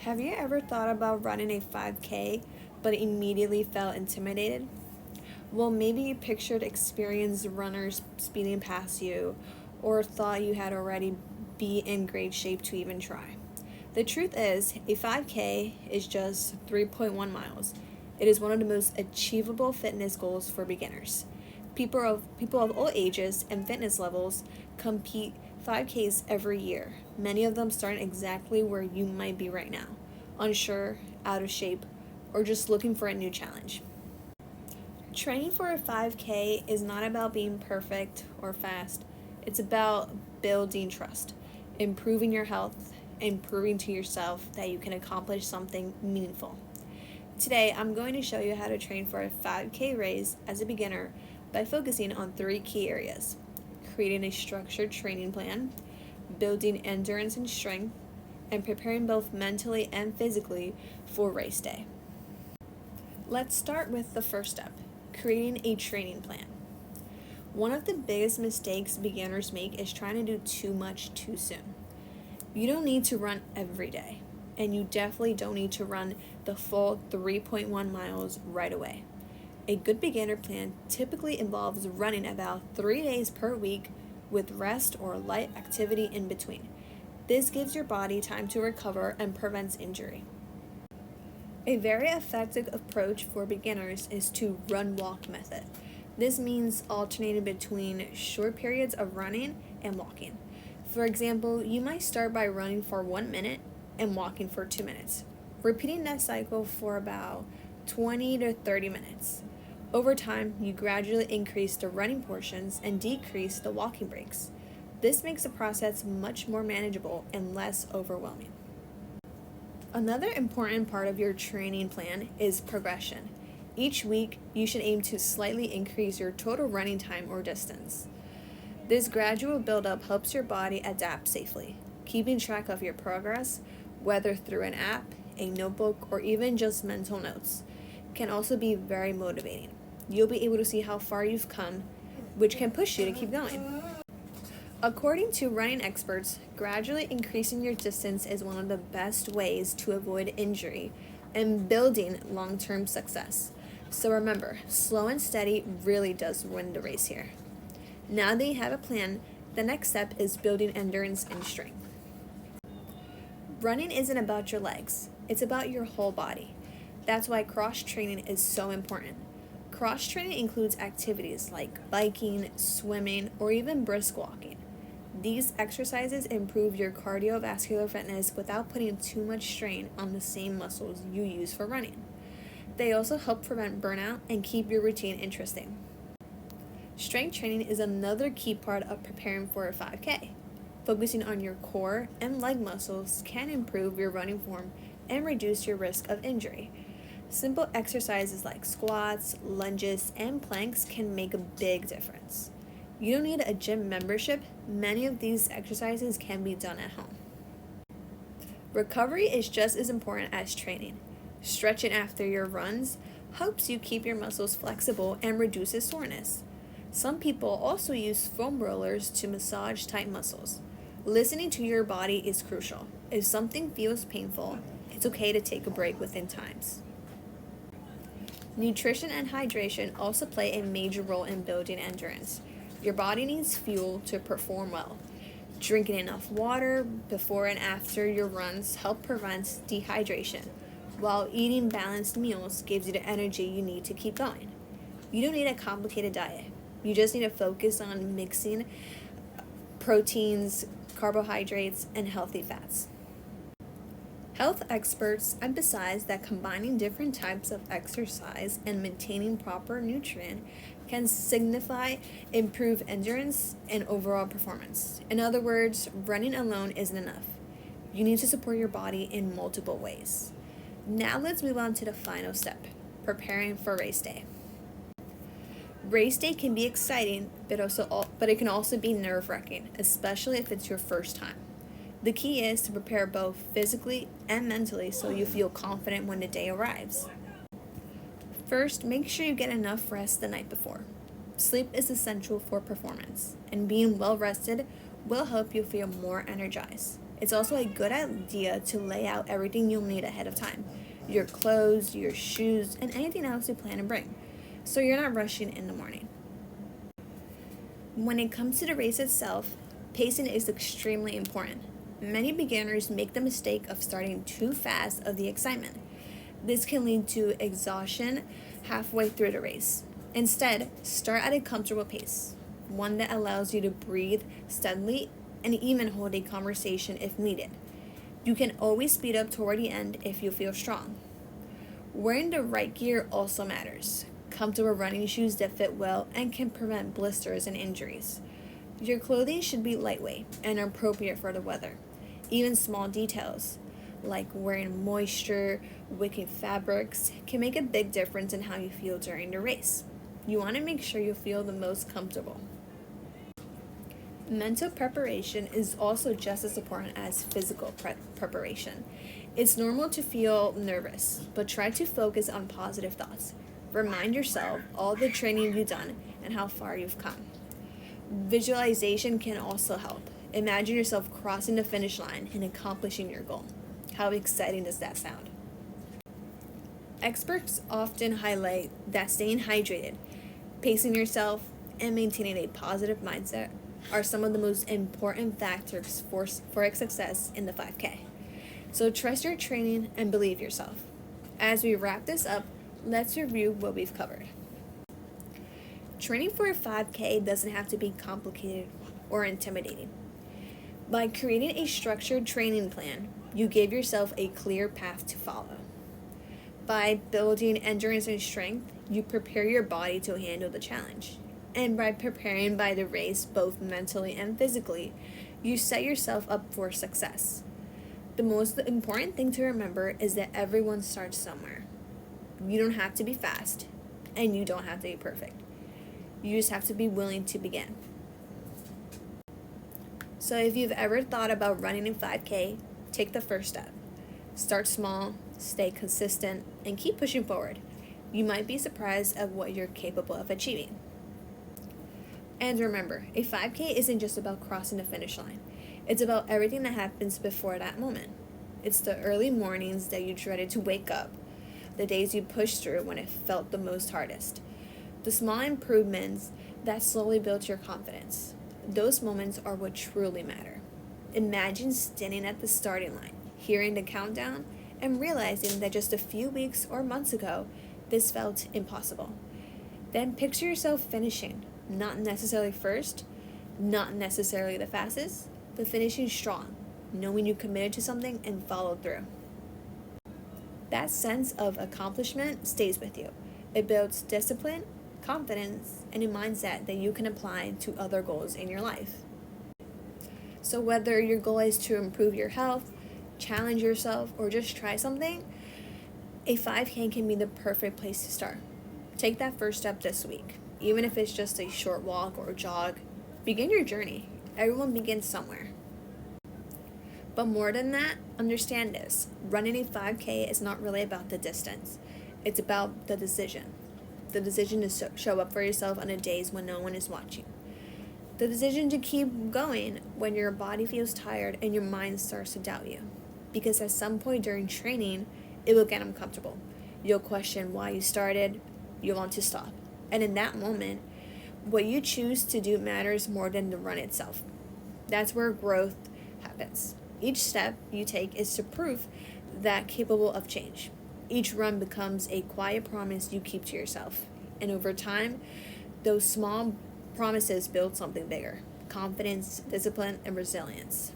Have you ever thought about running a 5K but immediately felt intimidated? Well, maybe you pictured experienced runners speeding past you or thought you had already be in great shape to even try. The truth is, a 5K is just 3.1 miles. It is one of the most achievable fitness goals for beginners. People of all ages and fitness levels compete 5Ks every year, many of them starting exactly where you might be right now, unsure, out of shape, or just looking for a new challenge. Training for a 5K is not about being perfect or fast. It's about building trust, improving your health, and proving to yourself that you can accomplish something meaningful. Today, I'm going to show you how to train for a 5K race as a beginner by focusing on three key areas: creating a structured training plan, building endurance and strength, and preparing both mentally and physically for race day. Let's start with the first step: creating a training plan. One of the biggest mistakes beginners make is trying to do too much too soon. You don't need to run every day, and you definitely don't need to run the full 3.1 miles right away. A good beginner plan typically involves running about 3 days per week with rest or light activity in between. This gives your body time to recover and prevents injury. A very effective approach for beginners is to run-walk method. This means alternating between short periods of running and walking. For example, you might start by running for 1 minute and walking for 2 minutes, repeating that cycle for about 20 to 30 minutes. Over time, you gradually increase the running portions and decrease the walking breaks. This makes the process much more manageable and less overwhelming. Another important part of your training plan is progression. Each week, you should aim to slightly increase your total running time or distance. This gradual buildup helps your body adapt safely. Keeping track of your progress, whether through an app, a notebook, or even just mental notes, can also be very motivating. You'll be able to see how far you've come, which can push you to keep going. According to running experts, gradually increasing your distance is one of the best ways to avoid injury and building long-term success. So remember, slow and steady really does win the race here. Now that you have a plan, the next step is building endurance and strength. Running isn't about your legs, it's about your whole body. That's why cross-training is so important. Cross-training includes activities like biking, swimming, or even brisk walking. These exercises improve your cardiovascular fitness without putting too much strain on the same muscles you use for running. They also help prevent burnout and keep your routine interesting. Strength training is another key part of preparing for a 5K. Focusing on your core and leg muscles can improve your running form and reduce your risk of injury. Simple exercises like squats, lunges, and planks can make a big difference. You don't need a gym membership. Many of these exercises can be done at home. Recovery is just as important as training. Stretching after your runs helps you keep your muscles flexible and reduces soreness. Some people also use foam rollers to massage tight muscles. Listening to your body is crucial. If something feels painful, it's okay to take a break within times. Nutrition and hydration also play a major role in building endurance. Your body needs fuel to perform well. Drinking enough water before and after your runs help prevent dehydration, while eating balanced meals gives you the energy you need to keep going. You don't need a complicated diet. You just need to focus on mixing proteins, carbohydrates, and healthy fats. Health experts emphasize that combining different types of exercise and maintaining proper nutrient can signify improved endurance and overall performance. In other words, running alone isn't enough. You need to support your body in multiple ways. Now let's move on to the final step: preparing for race day. Race day can be exciting, but it can also be nerve-wracking, especially if it's your first time. The key is to prepare both physically and mentally so you feel confident when the day arrives. First, make sure you get enough rest the night before. Sleep is essential for performance, and being well rested will help you feel more energized. It's also a good idea to lay out everything you'll need ahead of time: your clothes, your shoes, and anything else you plan to bring, so you're not rushing in the morning. When it comes to the race itself, pacing is extremely important. Many beginners make the mistake of starting too fast of the excitement. This can lead to exhaustion halfway through the race. Instead, start at a comfortable pace, one that allows you to breathe steadily and even hold a conversation if needed. You can always speed up toward the end if you feel strong. Wearing the right gear also matters. Comfortable running shoes that fit well and can prevent blisters and injuries. Your clothing should be lightweight and appropriate for the weather. Even small details, like wearing moisture wicking fabrics, can make a big difference in how you feel during the race. You want to make sure you feel the most comfortable. Mental preparation is also just as important as physical preparation. It's normal to feel nervous, but try to focus on positive thoughts. Remind yourself all the training you've done and how far you've come. Visualization can also help. Imagine yourself crossing the finish line and accomplishing your goal. How exciting does that sound? Experts often highlight that staying hydrated, pacing yourself, and maintaining a positive mindset are some of the most important factors for success in the 5K. So trust your training and believe yourself. As we wrap this up, let's review what we've covered. Training for a 5K doesn't have to be complicated or intimidating. By creating a structured training plan, you give yourself a clear path to follow. By building endurance and strength, you prepare your body to handle the challenge. And by preparing by the race, both mentally and physically, you set yourself up for success. The most important thing to remember is that everyone starts somewhere. You don't have to be fast, and you don't have to be perfect. You just have to be willing to begin. So if you've ever thought about running a 5K, take the first step. Start small, stay consistent, and keep pushing forward. You might be surprised at what you're capable of achieving. And remember, a 5K isn't just about crossing the finish line. It's about everything that happens before that moment. It's the early mornings that you dreaded to wake up, the days you pushed through when it felt the most hardest, the small improvements that slowly built your confidence. Those moments are what truly matter. Imagine standing at the starting line, hearing the countdown, and realizing that just a few weeks or months ago, this felt impossible. Then picture yourself finishing, not necessarily first, not necessarily the fastest, but finishing strong, knowing you committed to something and followed through. That sense of accomplishment stays with you. It builds discipline, confidence, and a mindset that you can apply to other goals in your life. So whether your goal is to improve your health, challenge yourself, or just try something, a 5K can be the perfect place to start. Take that first step this week. Even if it's just a short walk or jog, begin your journey. Everyone begins somewhere. But more than that, understand this. Running a 5K is not really about the distance. It's about the decision. The decision to show up for yourself on the days when no one is watching. The decision to keep going when your body feels tired and your mind starts to doubt you. Because at some point during training, it will get uncomfortable. You'll question why you started. You'll want to stop. And in that moment, what you choose to do matters more than the run itself. That's where growth happens. Each step you take is to prove that capable of change. Each run becomes a quiet promise you keep to yourself. And over time, those small promises build something bigger: confidence, discipline, and resilience.